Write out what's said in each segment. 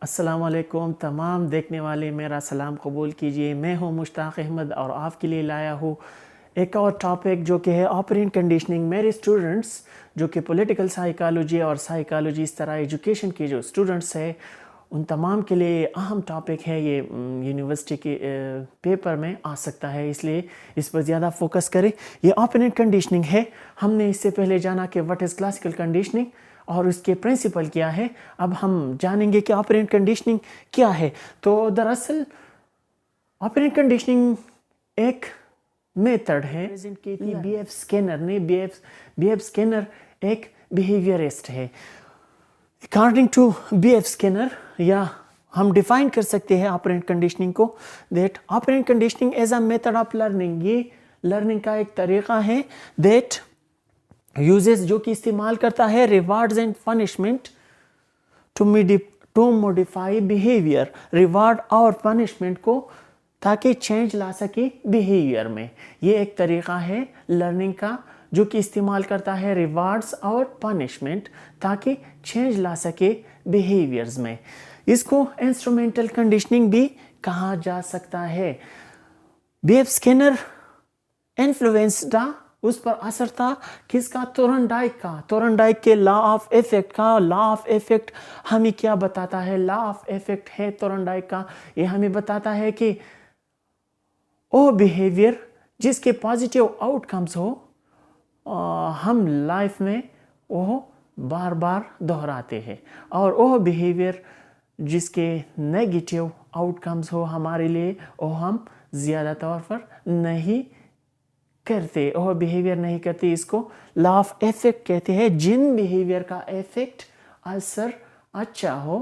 السلام علیکم تمام دیکھنے والے میرا سلام قبول کیجئے. میں ہوں مشتاق احمد اور آپ کے لیے لایا ہوں ایک اور ٹاپک جو کہ ہے آپرینٹ کنڈیشننگ. میرے اسٹوڈنٹس جو کہ پولیٹیکل سائیکالوجی اور سائیکالوجی اس طرح ایجوکیشن کے جو اسٹوڈنٹس ہیں ان تمام کے لیے اہم ٹاپک ہے. یہ یونیورسٹی کے پیپر میں آ سکتا ہے، اس لیے اس پر زیادہ فوکس کریں. یہ آپرینٹ کنڈیشننگ ہے. ہم نے اس سے پہلے جانا کہ واٹ از کلاسیکل کنڈیشننگ اور اس کے پرنسپل کیا ہے. اب ہم جانیں گے کہ آپرینٹ کنڈیشننگ کیا ہے. تو دراصل آپرینٹ کنڈیشننگ ایک میتھڈ ہے کی تھی بی ایف اسکینر نے. بی ایف اسکینر ایک بیہیویئرسٹ ہے. According to B F Skinner یا ہم ڈیفائن کر سکتے ہیں آپرینٹ کنڈیشننگ کو that operant conditioning as a method of learning. یہ لرننگ کا ایک طریقہ ہے دیٹ یوزز جو کہ استعمال کرتا ہے rewards and punishment to modify behaviour. Reward اور پنشمنٹ کو تاکہ چینج لا سکے بیہیویئر میں. یہ ایک طریقہ ہے لرننگ کا جو کہ استعمال کرتا ہے ریوارڈز اور پنشمنٹ تاکہ چینج لا سکے بیہیویئرز میں. اس کو انسٹرومنٹل کنڈیشننگ بھی کہا جا سکتا ہے. بی ایف اسکینر انفلوئنس اس پر اثر تھا کس کا؟ تورنڈائک کا. تورنڈائک کے لا آف ایفیکٹ کا. لا آف ایفیکٹ ہمیں کیا بتاتا ہے؟ لا آف ایفیکٹ ہے تورنڈائک کا. یہ ہمیں بتاتا ہے کہ وہ بیہیویئر جس کے پازیٹیو آؤٹ کمز ہو ہم لائف میں وہ بار بار دہراتے ہیں، اور وہ بیہیویئر جس کے نیگیٹیو آؤٹ کمز ہو ہمارے لیے وہ ہم زیادہ طور پر نہیں کرتے، وہ بیہیویئر نہیں کرتے. اس کو لا آف ایفیکٹ کہتے ہیں. جن بیہیویئر کا ایفیکٹ اثر اچھا ہو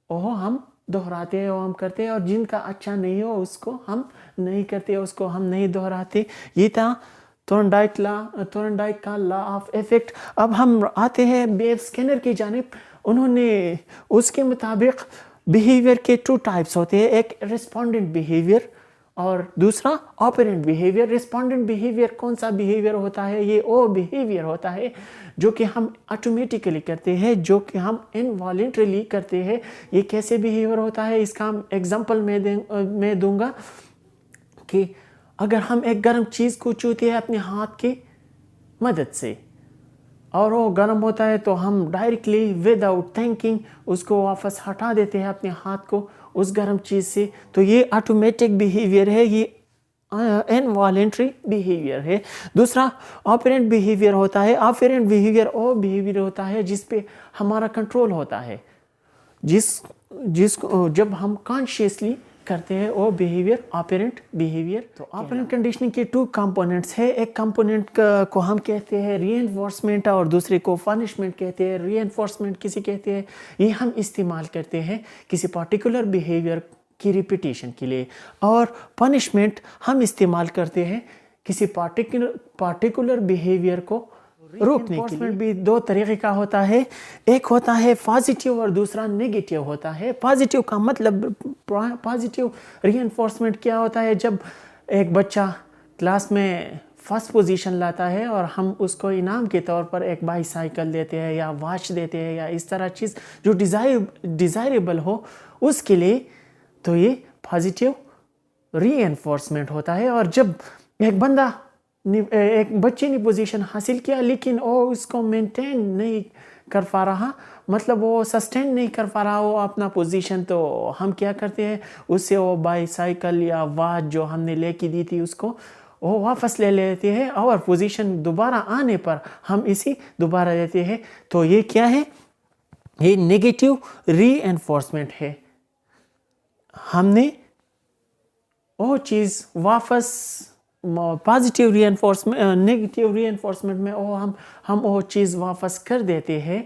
وہ ہم دہراتے ہیں، وہ ہم کرتے ہیں، اور جن کا اچھا نہیں ہو اس کو ہم نہیں کرتے، اس کو ہم نہیں دہراتے. یہ تھا تورنڈائک کا لا آف ایفیکٹ. اب ہم آتے ہیں بی ایف اسکینر کی جانب. انہوں نے اس کے مطابق بیہیویئر کے 2 ٹائپس ہوتے ہیں، ایک ریسپونڈنٹ بیہیویئر اور دوسرا آپرینٹ بیہیویئر. ریسپونڈنٹ بیہیویئر کون سا بیہیویئر ہوتا ہے؟ یہ وہ بیہیویئر ہوتا ہے جو کہ ہم آٹومیٹیکلی کرتے ہیں، جو کہ ہم انوالنٹریلی کرتے ہیں. یہ کیسے بیہیویئر ہوتا ہے؟ اس کا ایگزامپل میں دوں گا کہ اگر ہم ایک گرم چیز کو چھوتے ہیں اپنے ہاتھ کی مدد سے اور وہ گرم ہوتا ہے تو ہم ڈائریکٹلی ود آؤٹ تھنکنگ اس کو واپس ہٹا دیتے ہیں اپنے ہاتھ کو اس گرم چیز سے. تو یہ آٹومیٹک بیہیویئر ہے، یہ انوالنٹری بیہیویئر ہے. دوسرا آپرینٹ بیہیویئر ہوتا ہے. آپرینٹ بیہیویئر وہ بیہیویئر ہوتا ہے جس پہ ہمارا کنٹرول ہوتا ہے، جس کو جب ہم کانشیسلی کرتے ہیں وہ بیہیویئر آپرینٹ بیہیویئر. تو آپرینٹ کنڈیشننگ کے 2 کمپوننٹس ہیں. ایک کمپوننٹ کو ہم کہتے ہیں ری انفورسمنٹ اور دوسرے کو پنشمنٹ کہتے ہیں. ری انفورسمنٹ کسی کہتے ہیں یہ ہم استعمال کرتے ہیں کسی پارٹیکولر بیہیویئر کی ریپیٹیشن کے لیے، اور پنشمنٹ ہم استعمال کرتے ہیں کسی پارٹیکولر بیہیویئر کو روکنے کے لیے. بھی 2 طریقے کا ہوتا ہے، ایک ہوتا ہے پازیٹیو اور دوسرا نیگیٹیو ہوتا ہے. پازیٹیو کا مطلب پازیٹیو ری انفورسمنٹ کیا ہوتا ہے؟ جب ایک بچہ کلاس میں فرسٹ پوزیشن لاتا ہے اور ہم اس کو انعام کے طور پر ایک بائی سائیکل دیتے ہیں یا واچ دیتے ہیں یا اس طرح چیز جو ڈیزائریبل ہو اس کے لیے، تو یہ پازیٹیو ری انفورسمنٹ ہوتا ہے. اور جب ایک بچے نے پوزیشن حاصل کیا لیکن وہ اس کو مینٹین نہیں کر پا رہا، مطلب وہ سسٹین نہیں کر پا رہا وہ اپنا پوزیشن، تو ہم کیا کرتے ہیں اس سے وہ بائی سائیکل یا واچ جو ہم نے لے کے دی تھی اس کو وہ واپس لے لیتے ہیں، اور پوزیشن دوبارہ آنے پر ہم اسی دوبارہ دیتے ہیں. تو یہ کیا ہے؟ یہ نیگیٹیو ری انفورسمنٹ ہے. ہم نے وہ چیز واپس پازیٹیو ری انفورسمنٹ نیگیٹیو ری انفورسمنٹ میں ہم وہ چیز واپس کر دیتے ہیں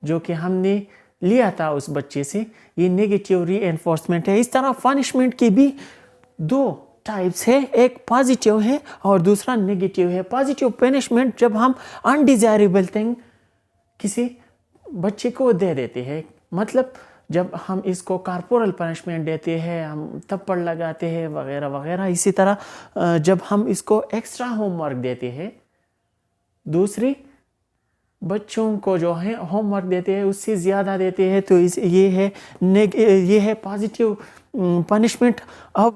جو کہ ہم نے لیا تھا اس بچے سے. یہ نیگیٹیو ری انفورسمنٹ ہے. اس طرح پنشمنٹ کی بھی 2 ٹائپس ہے، ایک پازیٹیو ہے اور دوسرا نیگیٹیو ہے. پازیٹیو پنشمنٹ جب ہم انڈیزائریبل تھنگ کسی بچے کو دے دیتے ہیں، مطلب جب ہم اس کو کارپورل پنشمنٹ دیتے ہیں، ہم تھپڑ لگاتے ہیں وغیرہ وغیرہ. اسی طرح جب ہم اس کو ایکسٹرا ہوم ورک دیتے ہیں، بچوں کو جو ہے ہوم ورک دیتے ہیں اس سے زیادہ دیتے ہیں، تو یہ ہے پازیٹیو پنشمنٹ۔ اب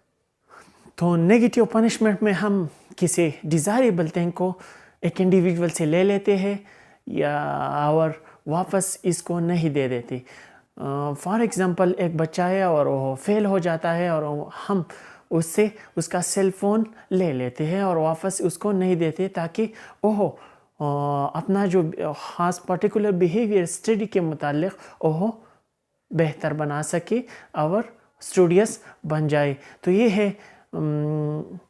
تو نیگیٹیو پنشمنٹ میں ہم کسی ڈیزائریبل تھنگ کو ایک انڈیویجول سے لے لیتے ہیں یا اور واپس اس کو نہیں دے دیتے۔ فار ایگزامپل ایک بچہ ہے اور وہ فیل ہو جاتا ہے اور ہم اس سے اس کا سیل فون لے لیتے ہیں اور واپس اس کو نہیں دیتے تاکہ وہ اپنا جو خاص پرٹیکولر بیہیویئر اسٹڈی کے متعلق وہ بہتر بنا سکے اور اسٹوڈیس بن جائے۔ تو یہ ہے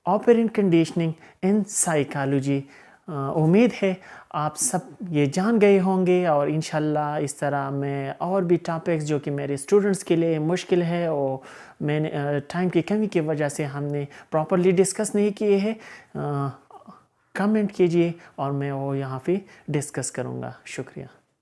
آپرینٹ کنڈیشننگ ان سائیکالوجی۔ امید ہے آپ سب یہ جان گئے ہوں گے، اور انشاءاللہ اس طرح میں اور بھی ٹاپکس جو کہ میرے اسٹوڈنٹس کے لیے مشکل ہے اور میں نے ٹائم کی کمی کی وجہ سے ہم نے پراپرلی ڈسکس نہیں کیے ہیں، کمنٹ کیجئے اور میں وہ یہاں پہ ڈسکس کروں گا۔ شکریہ۔